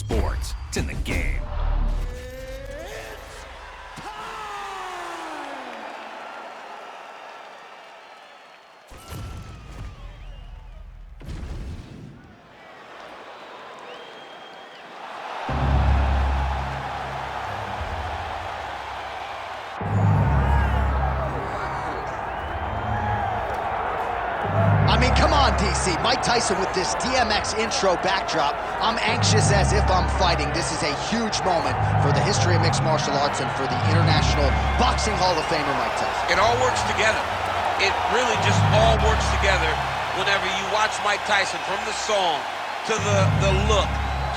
sports. It's in the game. Come on, DC. Mike Tyson with this DMX intro backdrop. I'm anxious as if I'm fighting. This is a huge moment for the history of mixed martial arts and for the International Boxing Hall of Famer Mike Tyson. It all works together. It really just all works together whenever you watch Mike Tyson, from the song to the look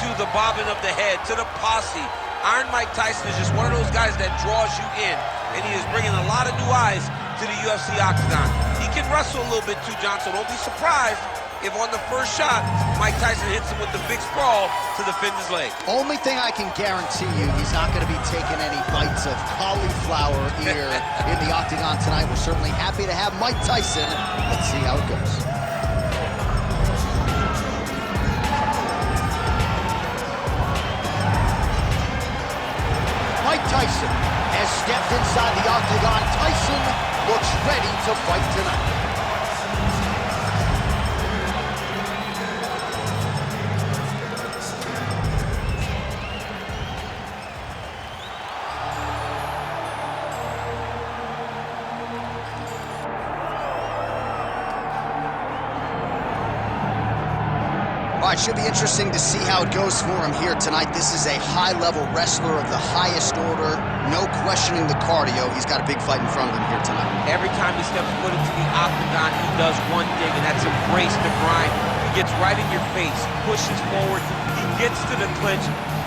to the bobbing of the head to the posse. Iron Mike Tyson is just one of those guys that draws you in, and he is bringing a lot of new eyes to the UFC octagon. He can wrestle a little bit too, John, so don't be surprised if on the first shot, Mike Tyson hits him with the big sprawl to defend his leg. Only thing I can guarantee you, he's not going to be taking any bites of cauliflower ear in the octagon tonight. We're certainly happy to have Mike Tyson. Let's see how it goes. Mike Tyson has stepped inside the octagon. Tyson looks ready to fight tonight. It should be interesting to see how it goes for him here tonight. This is a high-level wrestler of the highest order. No questioning the cardio. He's got a big fight in front of him here tonight. Every time he steps foot into the octagon, he does one thing, and that's embrace the grind. He gets right in your face, pushes forward, he gets to the clinch,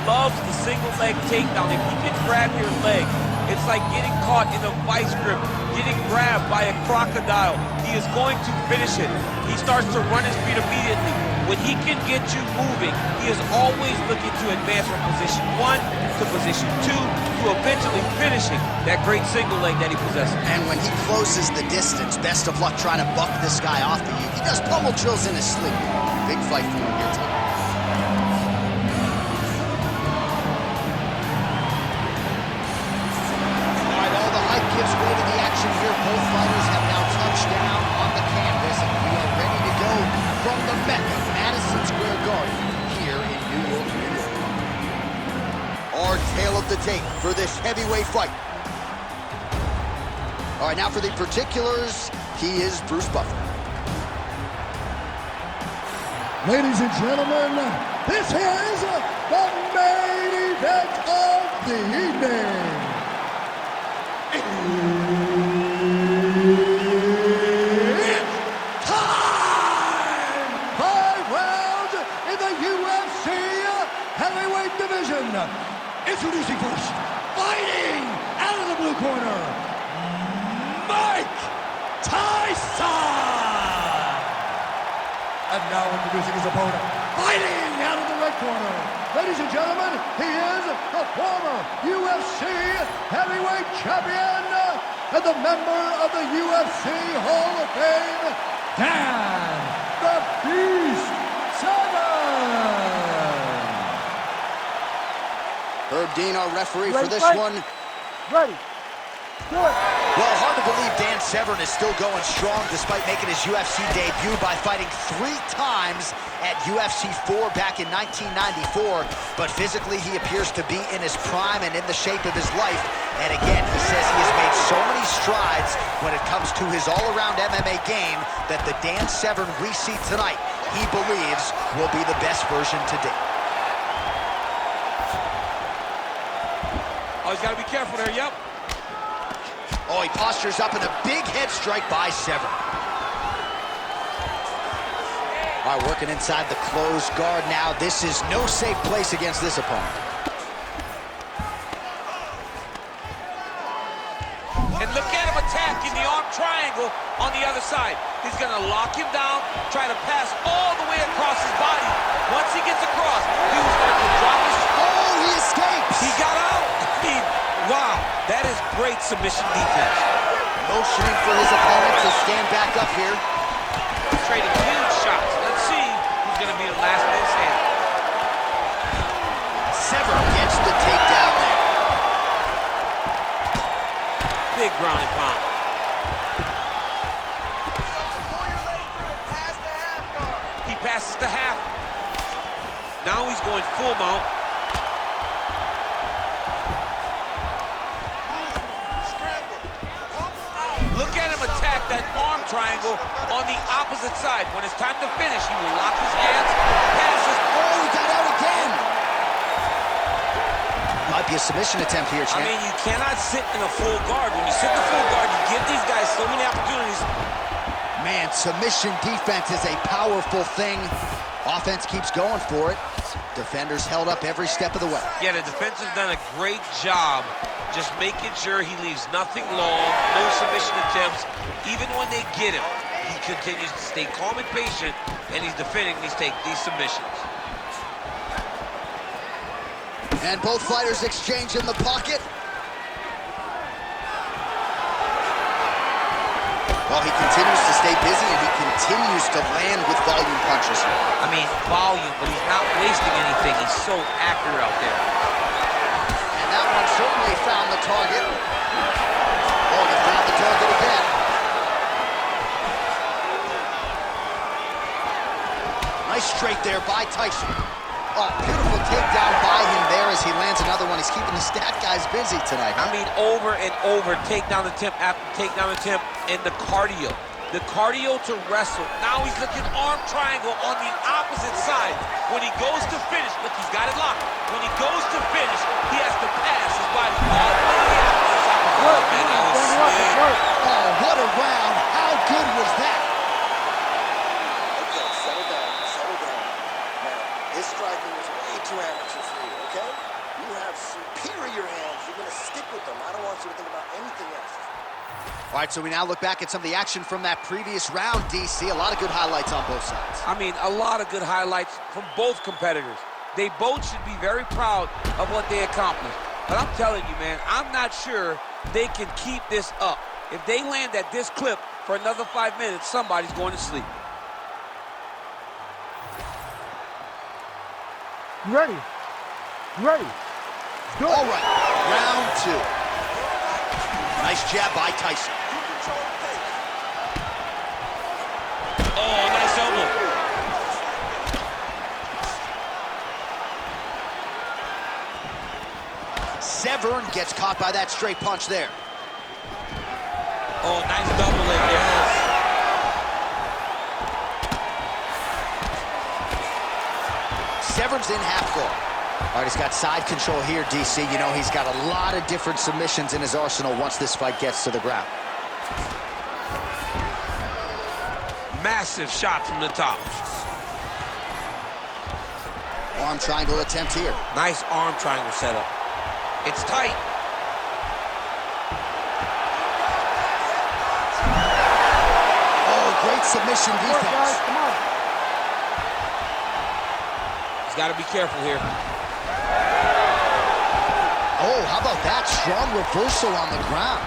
loves the single leg takedown. If he can grab your leg, it's like getting caught in a vice grip, getting grabbed by a crocodile. He is going to finish it. He starts to run his feet immediately. When he can get you moving, he is always looking to advance from position 1 to position 2 to eventually finishing that great single leg that he possesses. And when he closes the distance, best of luck trying to buck this guy off of you. He does pummel drills in his sleep. Big fight for him here tonight. All right, all the hype gives way to the action here. Both fighters have now touched down on the canvas, and we are ready to go from the Mecca, Madison Square Garden, here in New York, New York. Our tale of the tape for this heavyweight fight. All right, now for the particulars, he is Bruce Buffer. Ladies and gentlemen, this is the main event of the evening. It's time! 5 rounds in the UFC heavyweight division. Introducing first, fighting out of the blue corner, Mike Tyson! And now introducing his opponent, fighting out of the red corner. Ladies and gentlemen, he is the former UFC heavyweight champion and the member of the UFC Hall of Fame, Dan the Beast Severn. Herb Dean, our referee for this one. Ready. Do it. Well, hard to believe Dan Severn is still going strong despite making his UFC debut by fighting 3 times at UFC 4 back in 1994. But physically, he appears to be in his prime and in the shape of his life. And again, he says he has made so many strides when it comes to his all-around MMA game that the Dan Severn we see tonight, he believes, will be the best version to date. Oh, he's got to be careful there, yep. Oh, he postures up in a big head strike by Severn. All right, working inside the closed guard now. This is no safe place against this opponent. And look at him attacking the arm triangle on the other side. He's going to lock him down, try to pass all the way across his body. Once he gets across, he will start to drop his... Oh, he escapes! He got out! Wow, that is great submission defense. Motioning for his opponent to stand back up here. Trading huge shots. Let's see who's going to be the last man standing. Severn gets the takedown there. Big ground and pound. He passes the half. Now he's going full mount. Look at him attack that arm triangle on the opposite side. When it's time to finish, he will lock his hands, passes. Oh, he got out again. Might be a submission attempt here, champ. I mean, you cannot sit in a full guard. When you sit in a full guard, you give these guys so many opportunities. Man, submission defense is a powerful thing. Offense keeps going for it. Defenders held up every step of the way. Yeah, the defense has done a great job just making sure he leaves nothing long, no submission attempts. Even when they get him, he continues to stay calm and patient, and he's defending these submissions. And both fighters exchange in the pocket. Well, he continues to stay busy, and he continues to land with volume punches. I mean, volume, but he's not wasting anything. He's so accurate out there. And that one certainly found the target. Oh, he found the target again. Nice straight there by Tyson. Oh, beautiful takedown by him there as he lands another one. He's keeping the stat guys busy tonight. I mean, over and over, takedown attempt after takedown attempt, and the cardio. The cardio to wrestle. Now he's looking arm triangle on the opposite side. When he goes to finish, look, he's got it locked. When he goes to finish, he has to pass his body all the way out. Oh, what a round. How good was that? Okay, settle down. Now, his striking is way too amateur for you, okay? You have superior hands. You're going to stick with them. I don't want you to think about anything else. All right, so we now look back at some of the action from that previous round, DC. A lot of good highlights on both sides. I mean, a lot of good highlights from both competitors. They both should be very proud of what they accomplished. But I'm telling you, man, I'm not sure they can keep this up. If they land at this clip for another 5 minutes, somebody's going to sleep. Ready. Go. All right, round two. Nice jab by Tyson. Oh, nice elbow. Severn gets caught by that straight punch there. Oh, nice double leg, yes. Severn's in half guard. All right, he's got side control here, DC. You know, he's got a lot of different submissions in his arsenal once this fight gets to the ground. Massive shot from the top. Arm triangle attempt here. Nice arm triangle setup. It's tight. Oh, great submission defense. Come on. He's got to be careful here. Oh, how about that strong reversal on the ground?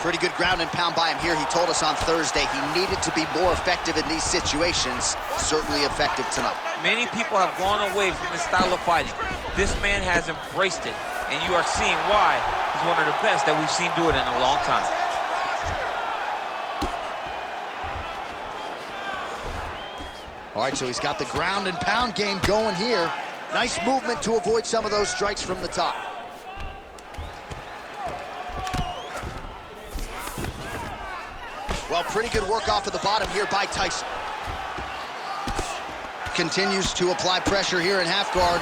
Pretty good ground and pound by him here. He told us on Thursday he needed to be more effective in these situations. Certainly effective tonight. Many people have gone away from this style of fighting. This man has embraced it, and you are seeing why he's one of the best that we've seen do it in a long time. All right, so he's got the ground and pound game going here. Nice movement to avoid some of those strikes from the top. Well, pretty good work off of the bottom here by Tyson. Continues to apply pressure here in half guard.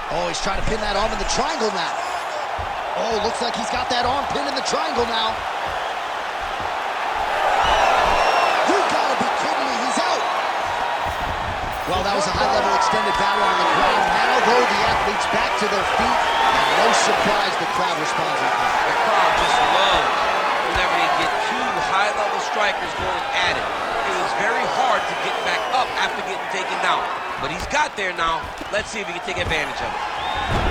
Oh, he's trying to pin that arm in the triangle now. Oh, looks like he's got that arm pinned in the triangle now. You gotta be kidding me, he's out. Well, that was a high-level extended battle on the ground. Now, though, the athletes back to their feet. And no surprise the crowd responds. The crowd just loves whenever they get two high-level strikers going at it. It was very hard to get back up after getting taken down. But he's got there now. Let's see if he can take advantage of it.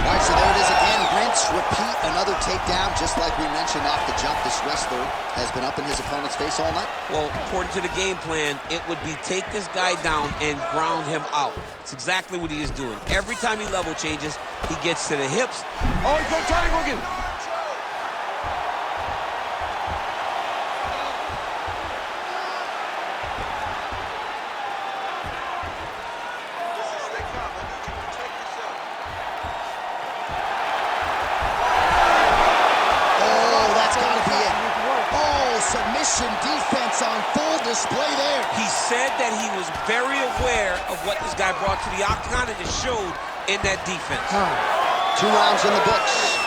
All right, so there it is again. Rinse, repeat, another takedown, just like we mentioned. mentioned off the jump, this wrestler has been up in his opponent's face all night. Well, according to the game plan, it would be take this guy down and ground him out. It's exactly what he is doing. Every time he level changes, he gets to the hips. Oh, he's going to triangle again. Defense on full display there. He said that he was very aware of what this guy brought to the octagon, and it showed in that defense. 2 rounds in the books.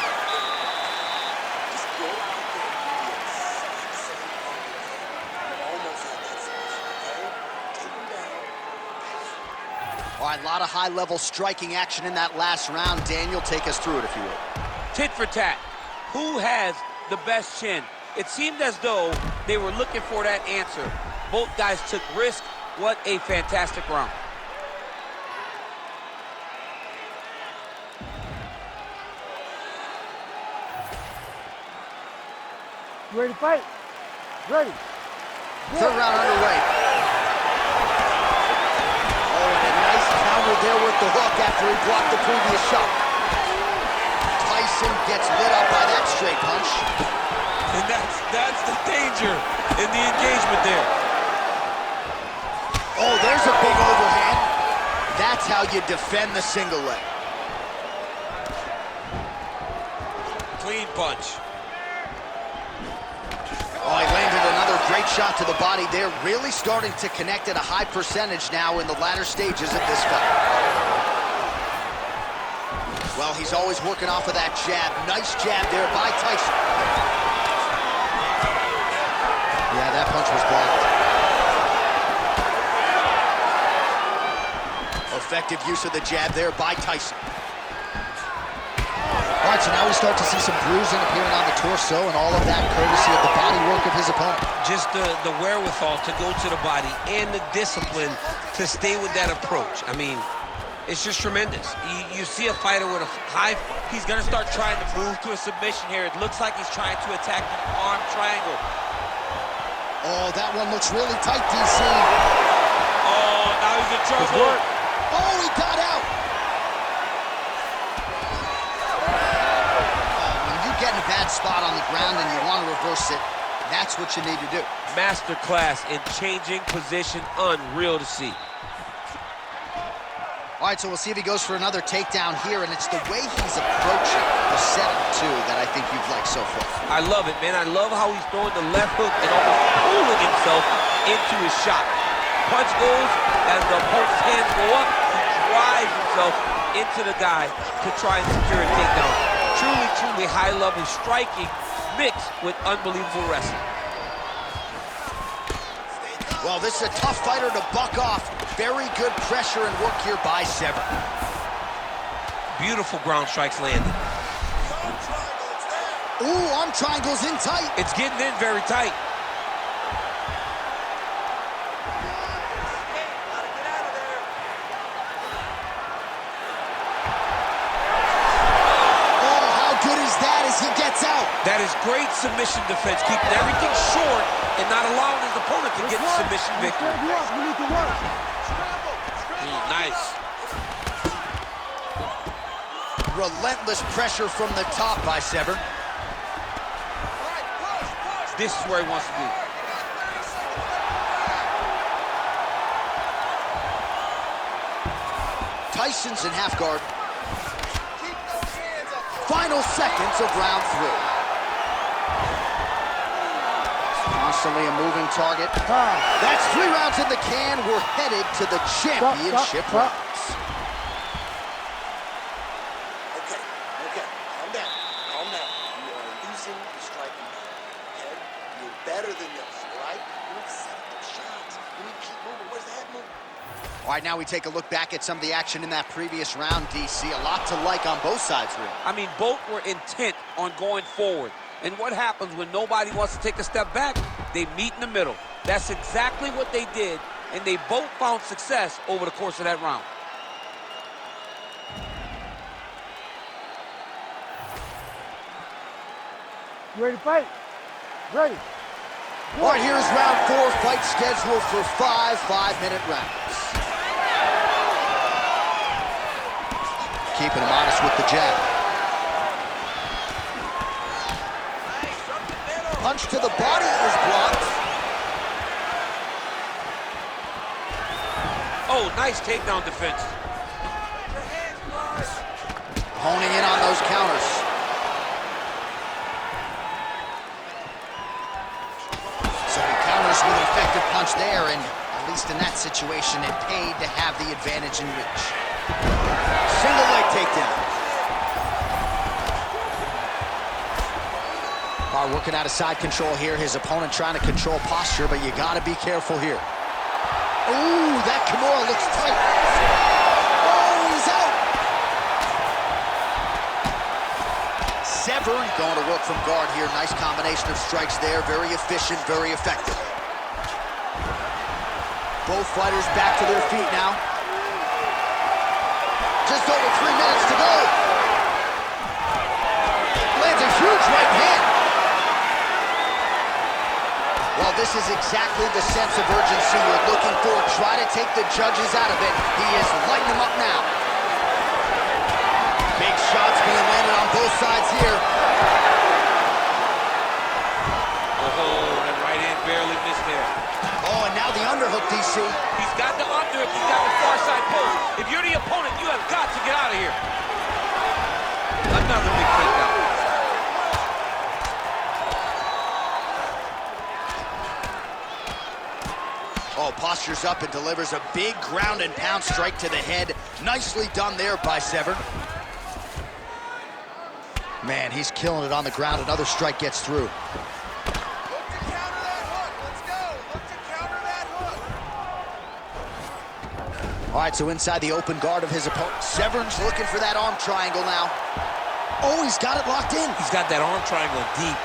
All right, a lot of high-level striking action in that last round. Daniel, take us through it, if you will. Tit for tat. Who has the best chin? It seemed as though they were looking for that answer. Both guys took risk. What a fantastic round. You ready to fight? Ready. Third round underway. Oh, and a nice counter there with the hook after he blocked the previous shot. Tyson gets lit up by that straight punch. And that's the danger in the engagement there. Oh, there's a big overhand. That's how you defend the single leg. Clean punch. Oh, he landed another great shot to the body there. Really starting to connect at a high percentage now in the latter stages of this fight. Well, he's always working off of that jab. Nice jab there by Tyson. Yeah, that punch was blocked. Effective use of the jab there by Tyson. All right, so now we start to see some bruising appearing on the torso, and all of that courtesy of the body work of his opponent. Just the wherewithal to go to the body and the discipline to stay with that approach. I mean, it's just tremendous. You see a fighter with a high, he's going to start trying to move to a submission here. It looks like he's trying to attack the arm triangle. Oh, that one looks really tight, DC. Oh, now he's in trouble. Oh, he got out. When you get in a bad spot on the ground and you want to reverse it, that's what you need to do. Masterclass in changing position, unreal to see. All right, so we'll see if he goes for another takedown here, and it's the way he's approaching the setup, too, that I think you've liked so far. I love it, man. I love how he's throwing the left hook and almost pulling himself into his shot. Punch goes, as the opponent's hands go up, he drives himself into the guy to try and secure a takedown. Truly, truly high-level striking mixed with unbelievable wrestling. Well, this is a tough fighter to buck off. Very good pressure and work here by SEVERN. Beautiful ground strikes landed. Ooh, arm triangles in tight. It's getting in very tight. Oh, how good is that as he gets out? That is great submission defense, keeping everything short and not allowing his opponent to get the submission victory. We need to work. Nice. Relentless pressure from the top by SEVERN. This is where he wants to be. Tyson's in half guard. Final seconds of round 3. Constantly a moving target. That's 3 rounds in the can. We're headed to the championship rounds. Okay, calm down. You are losing the striking battle, okay? You're better than this, all right? You need to set up those shots. You need to keep moving. Where's the head moving? All right, now we take a look back at some of the action in that previous round, DC. A lot to like on both sides, really. I mean, both were intent on going forward. And what happens when nobody wants to take a step back? They meet in the middle. That's exactly what they did, and they both found success over the course of that round. You ready to fight? Ready. All right, here's round 4, fight scheduled for 5 5-minute rounds. Keeping him honest with the jab. Punch to the body is blocked. Oh, nice takedown defense. Honing in on those counters. So he counters with an effective punch there, and at least in that situation, it paid to have the advantage in reach. Single leg takedown. All right, working out of side control here. His opponent trying to control posture, but you gotta be careful here. Ooh, that Kimura looks tight. Oh, he's out. SEVERN going to work from guard here. Nice combination of strikes there. Very efficient, very effective. Both fighters back to their feet now. Just over 3 minutes to go. Lands a huge right hand. Well, this is exactly the sense of urgency you're looking for. Try to take the judges out of it. He is lighting them up now. Big shots being landed on both sides here. Oh, that right hand barely missed there. Oh, and now the underhook, DC. He's got the underhook, he's got the far side post. If you're the opponent, you have got to get out of here. Another big takedown. Oh, postures up and delivers a big ground and pound strike to the head. Nicely done there by SEVERN. Man, he's killing it on the ground. Another strike gets through. Look to counter that hook. Let's go. Look to counter that hook. All right, so inside the open guard of his opponent. SEVERN's looking for that arm triangle now. Oh, he's got it locked in. He's got that arm triangle deep.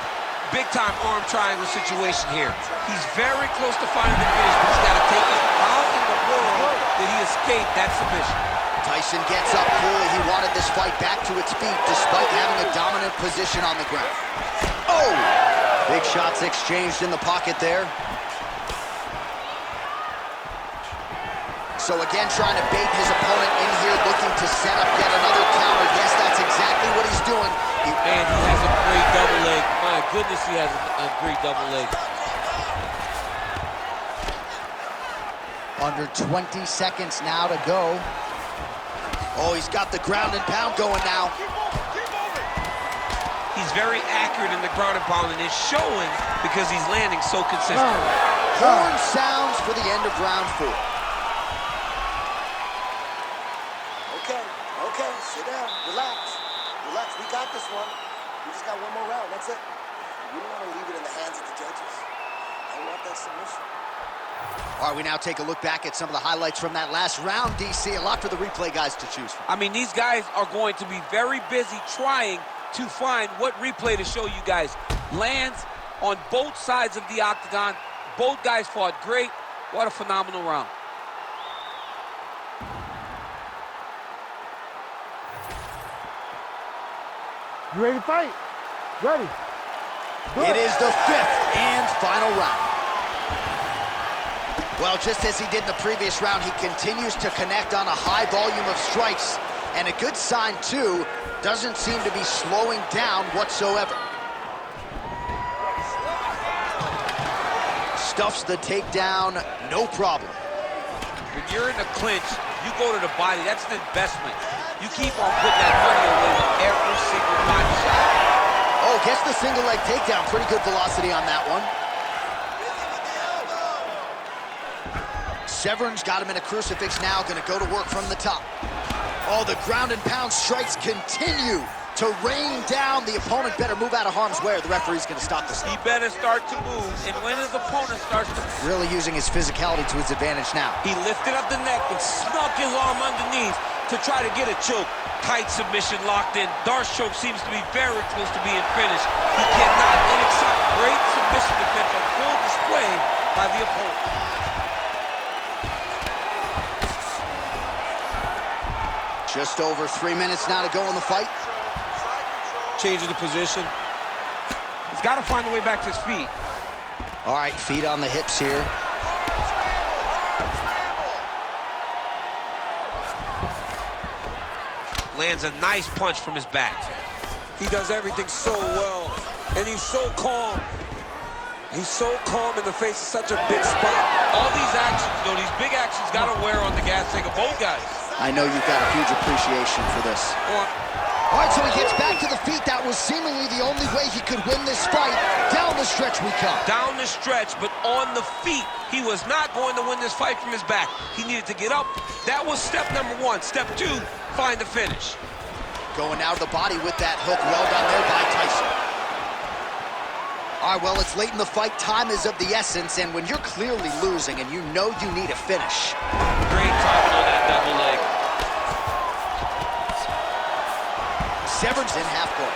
Big time arm triangle situation here. He's very close to finding the finish, but he's got to take it. How in the world did he escape that submission? Tyson gets up coolly. He wanted this fight back to its feet despite having a dominant position on the ground. Oh! Big shots exchanged in the pocket there. So again, trying to bait his opponent in here, looking to set up yet another counter. Yes, that's exactly what he's doing. Man, he has a great double leg. My goodness, he has a great double leg. Under 20 seconds now to go. Oh, he's got the ground and pound going now. He's very accurate in the ground and pound, and it's showing because he's landing so consistent. Horn sounds for the end of round 4. Okay, sit down, relax. Relax, we got this one. We just got one more round, that's it. We don't want to leave it in the hands of the judges. I want that submission. All right, we now take a look back at some of the highlights from that last round, DC. A lot for the replay guys to choose from. I mean, these guys are going to be very busy trying to find what replay to show you guys. Lands on both sides of the octagon. Both guys fought great. What a phenomenal round. You ready to fight? Ready. It is the 5th and final round. Well, just as he did in the previous round, he continues to connect on a high volume of strikes. And a good sign, too, doesn't seem to be slowing down whatsoever. Stuffs the takedown, no problem. When you're in a clinch, you go to the body. That's an investment. You keep on putting that money away with every single body shot. Oh, gets the single leg takedown. Pretty good velocity on that one. SEVERN's got him in a crucifix now, gonna go to work from the top. Oh, the ground and pound strikes continue to rain down. The opponent better move out of harm's way or the referee's gonna stop this. He better start to move, and when his opponent starts to move, Really using his physicality to his advantage now. he lifted up the neck and snuck his arm underneath to try to get a choke. Tight submission locked in. Darce choke seems to be very close to being finished. He cannot accept great submission defense on full display by the opponent. Just over 3 minutes now to go in the fight. Changing the position. He's got to find a way back to his feet. All right, feet on the hips here. Lands a nice punch from his back. He does everything so well, and he's so calm. He's so calm in the face of such a big spot. All these actions, though, these big actions got to wear on the gas tank of both guys. I know you've got a huge appreciation for this. All right, so he gets back to the feet. That was seemingly the only way he could win this fight. Down the stretch we come. Down the stretch, but on the feet. He was not going to win this fight from his back. He needed to get up. That was step number one. Step two, find the finish. Going out of the body with that hook. Well done there by Tyson. All right, well, it's late in the fight. Time is of the essence, and when you're clearly losing and you know you need a finish. Great timing on that double leg. Severn's in half guard.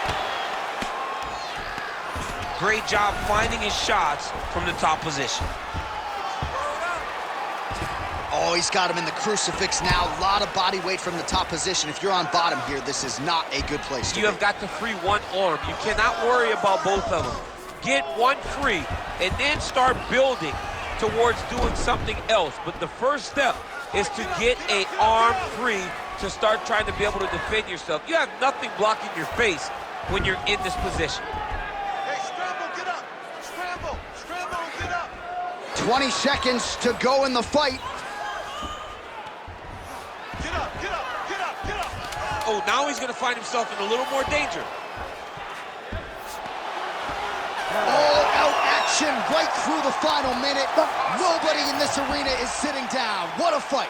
Great job finding his shots from the top position. Oh, he's got him in the crucifix now. A lot of body weight from the top position. If you're on bottom here, this is not a good place to be. You have got to free one arm. You cannot worry about both of them. Get one free, and then start building towards doing something else. But the first step is to get an arm free to start trying to be able to defend yourself. You have nothing blocking your face when you're in this position. Hey, scramble, get up. Scramble, get up. 20 seconds to go in the fight. Get up. Oh, now he's going to find himself in a little more danger. All-out action right through the final minute. Nobody in this arena is sitting down. What a fight.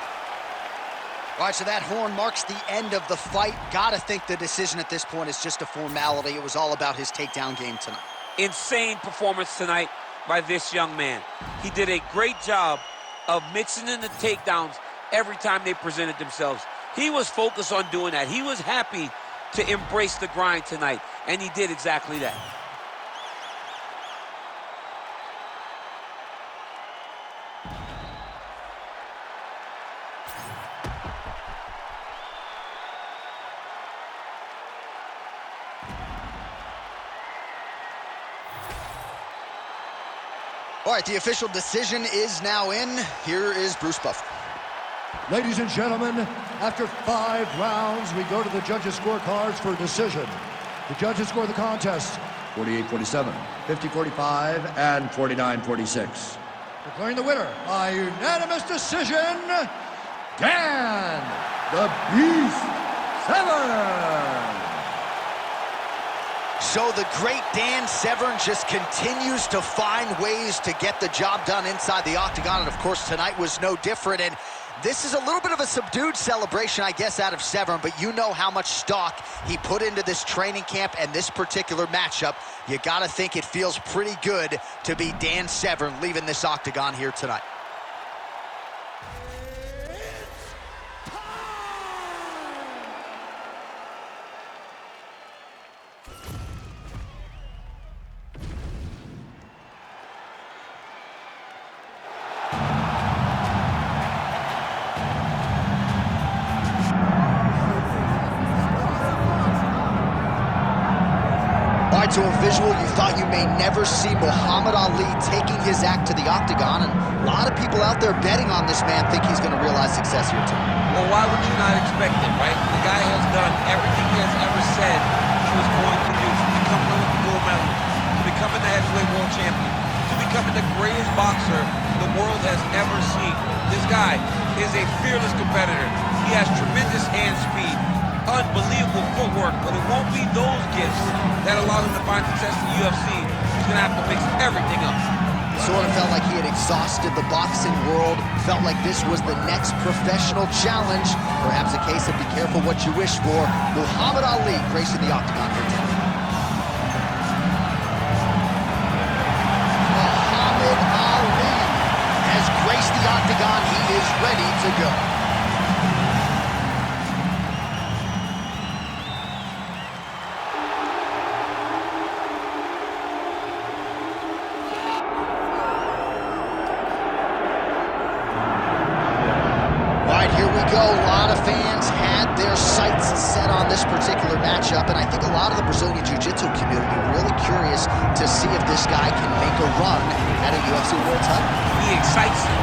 All right, so that horn marks the end of the fight. Gotta think the decision at this point is just a formality. It was all about his takedown game tonight. Insane performance tonight by this young man. He did a great job of mixing in the takedowns every time they presented themselves. He was focused on doing that. He was happy to embrace the grind tonight, and he did exactly that. All right, the official decision is now in. Here is Bruce Buffer. Ladies and gentlemen, after 5 rounds, we go to the judges' scorecards for a decision. The judges score the contest 48-47, 50-45, and 49-46. Declaring the winner by unanimous decision, Dan the Beast Severn. So the great Dan Severn just continues to find ways to get the job done inside the octagon, and of course tonight was no different. And this is a little bit of a subdued celebration, I guess, out of Severn, but you know how much stock he put into this training camp and this particular matchup. You gotta think it feels pretty good to be Dan Severn leaving this octagon here tonight. To a visual you thought you may never see Muhammad Ali taking his act to the octagon, and a lot of people out there betting on this man think he's going to realize success here tonight. Well, why would you not expect it, right? The guy has done everything he has ever said he was going to do, from becoming the gold medalist, to becoming the heavyweight world champion, to becoming the greatest boxer the world has ever seen. This guy is a fearless competitor. He has tremendous hand speed, unbelievable footwork, but it won't be those gifts that allow him to find success in the UFC. He's going to have to mix everything up. Sort of felt like he had exhausted the boxing world, felt like this was the next professional challenge. Perhaps a case of be careful what you wish for. Muhammad Ali gracing the octagon here tonight. Muhammad Ali has graced the octagon. He is ready to go. A lot of fans had their sights set on this particular matchup, and I think a lot of the Brazilian Jiu-Jitsu community really curious to see this guy can make a run at a UFC world title. He excites me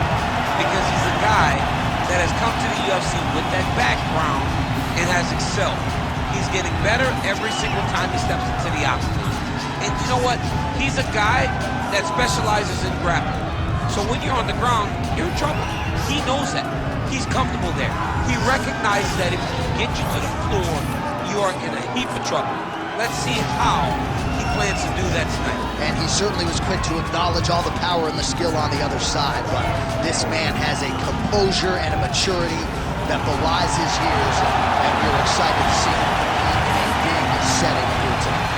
because he's a guy that has come to the UFC with that background and has excelled. He's getting better every single time he steps into the octagon. And you know what? He's a guy that specializes in grappling. So when you're on the ground, you're in trouble. He knows that. He's comfortable there. He recognizes that if he can get you to the floor, you are in a heap of trouble. Let's see how he plans to do that tonight. And he certainly was quick to acknowledge all the power and the skill on the other side, but this man has a composure and a maturity that belies his years, and we're excited to see him compete in a big setting here tonight.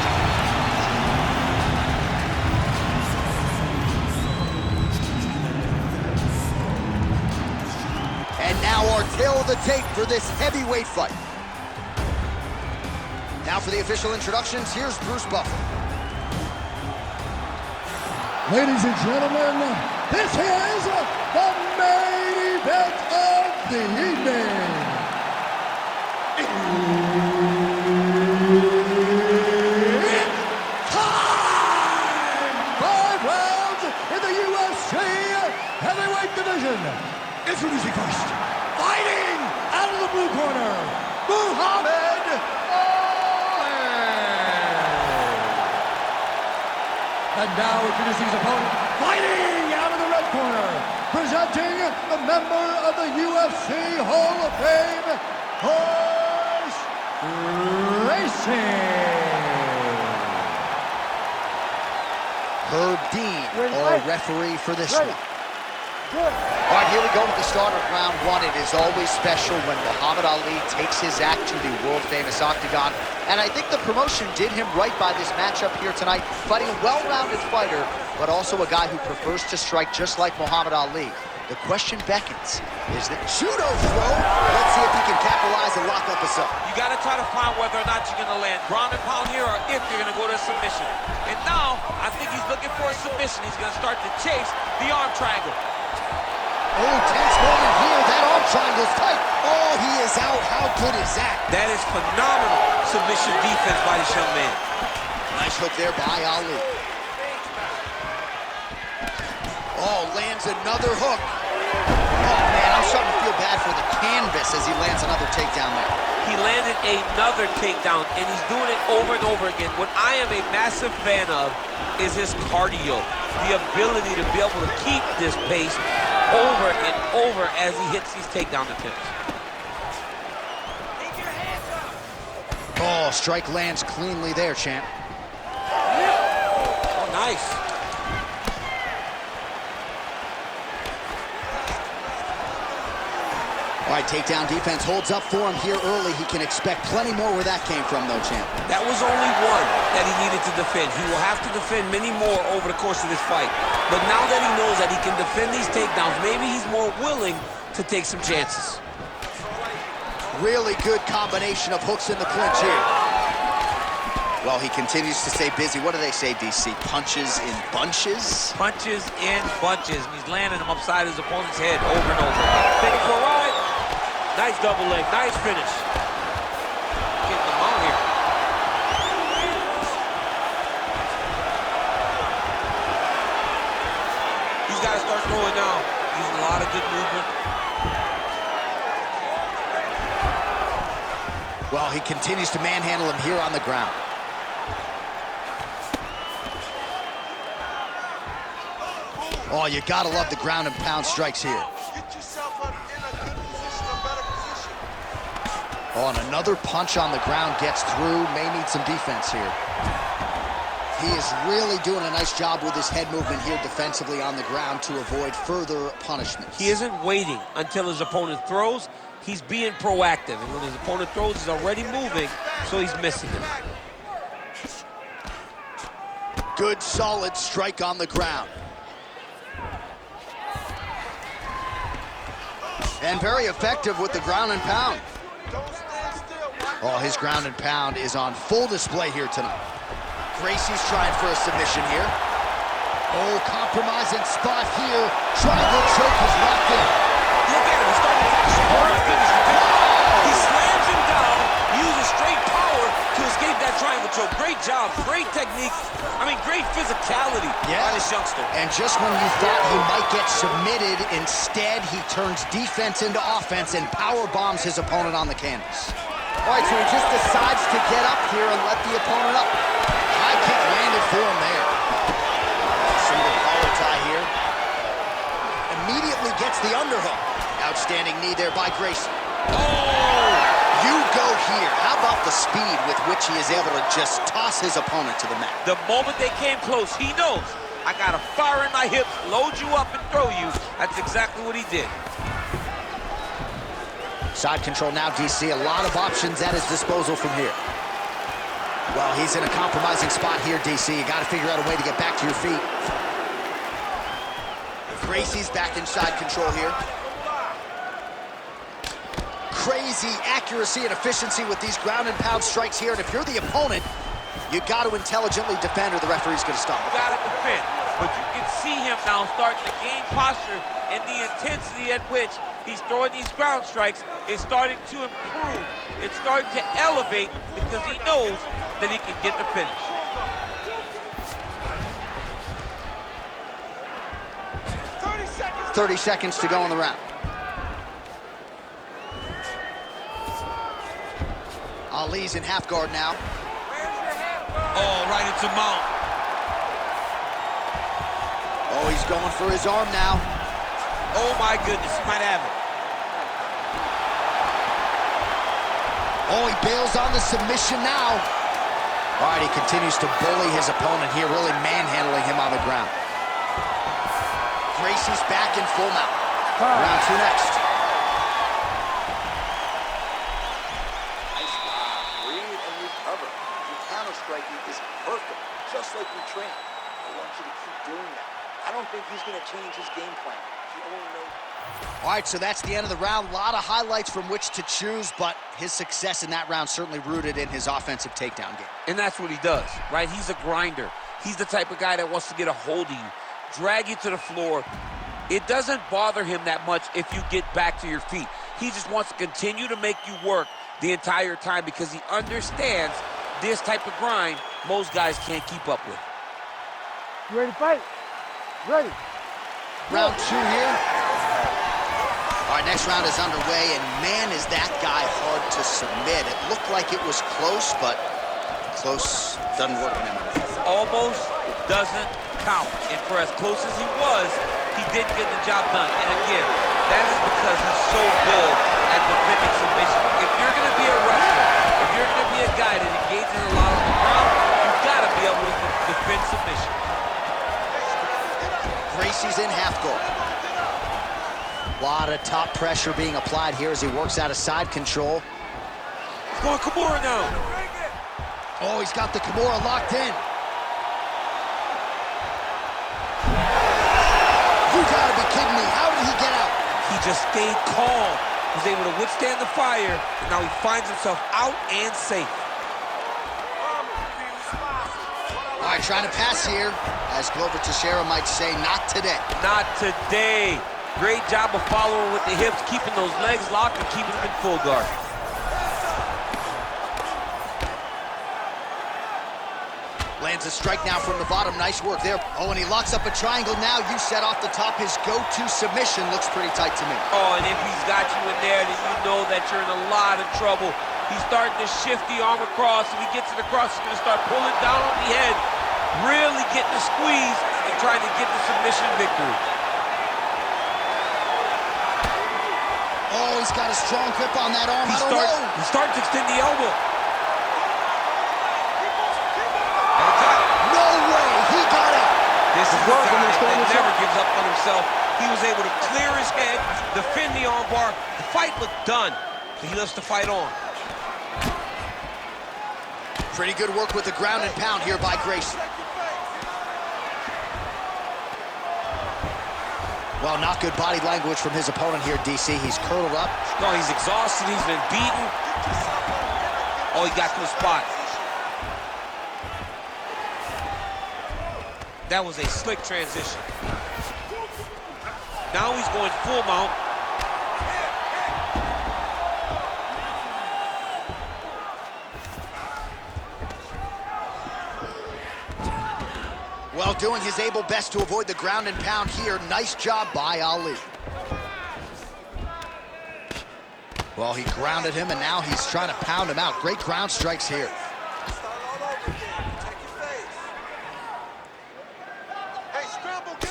And now our tale of the tape for this heavyweight fight. Now for the official introductions, here's Bruce Buffer. Ladies and gentlemen, this is the main event of the evening. It's time! 5 rounds in the UFC heavyweight division. Introducing first, fighting out of the blue corner, Muhammad Ali. And now introducing his opponent, fighting out of the red corner, presenting a member of the UFC Hall of Fame, Horse Racing. Herb Dean, our referee for this one. Good. All right, here we go with the start of round one. It is always special when Muhammad Ali takes his act to the world-famous octagon. And I think the promotion did him right by this matchup here tonight, fighting a well-rounded fighter, but also a guy who prefers to strike just like Muhammad Ali. The question beckons, is the judo throw? Let's see if he can capitalize and lock up a sub. You got to try to find whether or not you're going to land ground and pound here or if you're going to go to a submission. And now, I think he's looking for a submission. He's going to start to chase the arm triangle. Oh, tense moment here. That arm triangle's tight. Oh, he is out. How good is that? That is phenomenal submission defense by this young man. Nice hook there by Ali. Oh, lands another hook. Oh, man, I'm starting to feel bad for the canvas as he lands another takedown there. He landed another takedown, and he's doing it over and over again. What I am a massive fan of is his cardio, the ability to be able to keep this pace over and over as he hits these takedown attempts. Oh, strike lands cleanly there, champ. Oh, nice. All right, takedown defense holds up for him here early. He can expect plenty more where that came from, though, champ. That was only one that he needed to defend. He will have to defend many more over the course of this fight. But now that he knows that he can defend these takedowns, maybe he's more willing to take some chances. Really good combination of hooks in the clinch here. Well, he continues to stay busy. What do they say, DC? Punches in bunches? Punches in bunches. He's landing them upside his opponent's head over and over. Take it for a ride. Nice double leg. Nice finish. Getting them out here. He's got to start throwing now. Using a lot of good movement. Well, he continues to manhandle him here on the ground. Oh, you gotta love the ground and pound strikes here. Get yourself up in a good position, a better position. Oh, and another punch on the ground gets through. May need some defense here. He is really doing a nice job with his head movement here defensively on the ground to avoid further punishments. He isn't waiting until his opponent throws. He's being proactive. And when his opponent throws, he's already moving, so he's missing him. Good, solid strike on the ground. And very effective with the ground and pound. Oh, his ground and pound is on full display here tonight. Gracie's trying for a submission here. Oh, compromising spot here. Triangle choke is locked in. Look at him, he's starting to finish. Oh my goodness, he slams him down, uses straight power to to escape that triangle choke. Great job, great technique. I mean, great physicality by this youngster. And just when you thought he might get submitted, instead he turns defense into offense and power bombs his opponent on the canvas. All right, so he just decides to get up here and let the opponent up. High kick landed for him there. Single collar tie here. Immediately gets the underhook. Outstanding knee there by Gracie. Oh! You go here. How about the speed with which he is able to just toss his opponent to the mat? The moment they came close, he knows, I got a fire in my hips, load you up and throw you. That's exactly what he did. Side control now, DC. A lot of options at his disposal from here. Well, he's in a compromising spot here, DC. You got to figure out a way to get back to your feet. Gracie's back in side control here. Crazy accuracy and efficiency with these ground and pound strikes here. And if you're the opponent, you got to intelligently defend or the referee's going to stop. You got to defend. But you can see him now starting to gain posture, and the intensity at which he's throwing these ground strikes is starting to improve. It's starting to elevate because he knows that he can get the finish. seconds. 30 seconds to go in the round. Ali's in half guard now. Oh, right into mount. Oh, he's going for his arm now. Oh my goodness, he might have it. Oh, he bails on the submission now. All right, he continues to bully his opponent here, really manhandling him on the ground. Gracie's back in full mount. Round two next. Nice job. Breathe and recover. Your counter-striking is perfect, just like we train. I want you to keep doing that. I don't think he's going to change his game plan. He only knows. All right, so that's the end of the round. A lot of highlights from which to choose, but his success in that round certainly rooted in his offensive takedown game. And that's what he does, right? He's a grinder. He's the type of guy that wants to get a hold of you, drag you to the floor. It doesn't bother him that much if you get back to your feet. He just wants to continue to make you work the entire time because he understands this type of grind most guys can't keep up with. You ready to fight? Ready. Round two here. All right, next round is underway, and man, is that guy hard to submit. It looked like it was close, but close doesn't work in MMA. Almost doesn't count. And for as close as he was, he didn't get the job done. And again, that is because he's so good at defending submission. If you're going to be a wrestler, if you're going to be a guy that engages a lot on the ground, you've got to be able to defend submission. Gracie's in half guard. A lot of top pressure being applied here as he works out of side control. He's going Kimura now. Oh, he's got the Kimura locked in. You gotta be kidding me. How did he get out? He just stayed calm. He was able to withstand the fire, and now he finds himself out and safe. All right, trying to pass here. As Glover Teixeira might say, not today. Not today. Great job of following with the hips, keeping those legs locked and keeping them in full guard. Lands a strike now from the bottom. Nice work there. Oh, and he locks up a triangle now. You set off the top. His go-to submission looks pretty tight to me. Oh, and if he's got you in there, then you know that you're in a lot of trouble. He's starting to shift the arm across. If he gets it across, he's going to start pulling down on the head, really getting the squeeze and trying to get the submission victory. Oh, he's got a strong grip on that arm. He's starting to extend the elbow. No way, he got it. This is a guy that never gives up on himself. He was able to clear his head, defend the arm bar. The fight looked done, but he lets the fight on. Pretty good work with the ground and pound here by Gracie. Well, not good body language from his opponent here, DC. He's curled up. No, he's exhausted. He's been beaten. Oh, he got to the spot. That was a slick transition. Now he's going full mount. Well, doing his able best to avoid the ground and pound here. Nice job by Ali. Well, he grounded him, and now he's trying to pound him out. Great ground strikes here.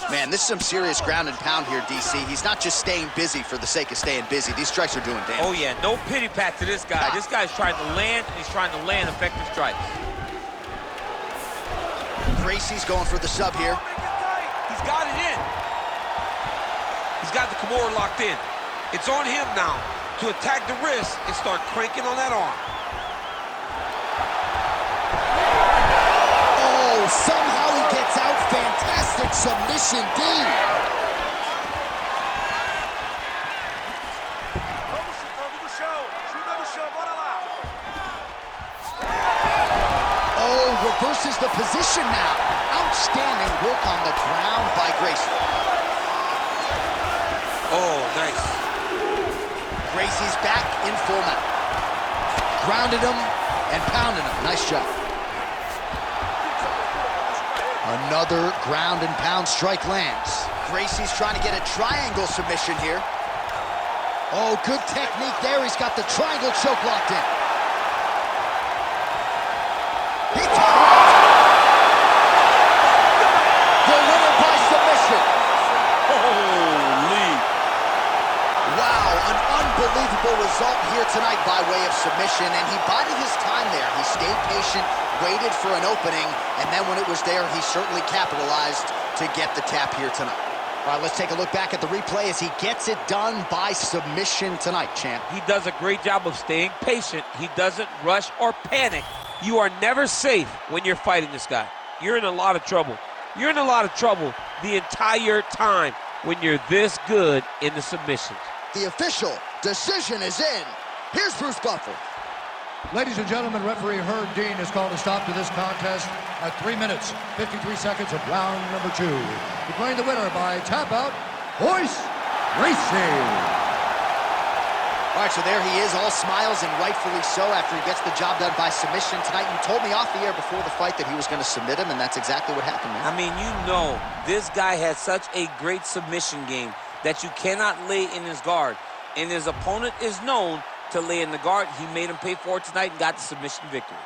Man, this is some serious ground and pound here, DC. He's not just staying busy for the sake of staying busy. These strikes are doing damage. Oh, yeah, no pity pat to this guy. This guy's trying to land, and he's trying to land effective strikes. Gracie's going for the sub here. He's got it in. He's got the Kimura locked in. It's on him now to attack the wrist and start cranking on that arm. Oh, somehow he gets out. Fantastic submission, D. Oh, reverses the position now. Outstanding work on the ground by Gracie. Oh, nice. Gracie's back in full mount. Grounded him and pounded him. Nice job. Another ground and pound strike lands. Gracie's trying to get a triangle submission here. Oh, good technique there. He's got the triangle choke locked in. He the winner by submission. Holy. Wow, an unbelievable result here tonight by way of submission, and he bided his time there. He stayed patient, waited for an opening, and then when it was there, he certainly capitalized to get the tap here tonight. All right, let's take a look back at the replay as he gets it done by submission tonight, champ. He does a great job of staying patient. He doesn't rush or panic. You are never safe when you're fighting this guy. You're in a lot of trouble. You're in a lot of trouble the entire time when you're this good in the submissions. The official decision is in. Here's Bruce Buffer. Ladies and gentlemen, referee Herb Dean has called a stop to this contest at 3 minutes, 53 seconds of round number 2. Declaring the winner by tap out, Royce Gracie. All right, so there he is, all smiles, and rightfully so after he gets the job done by submission tonight. You told me off the air before the fight that he was going to submit him, and that's exactly what happened, man. I mean, you know, this guy has such a great submission game that you cannot lay in his guard. And his opponent is known to lay in the guard. He made him pay for it tonight and got the submission victory.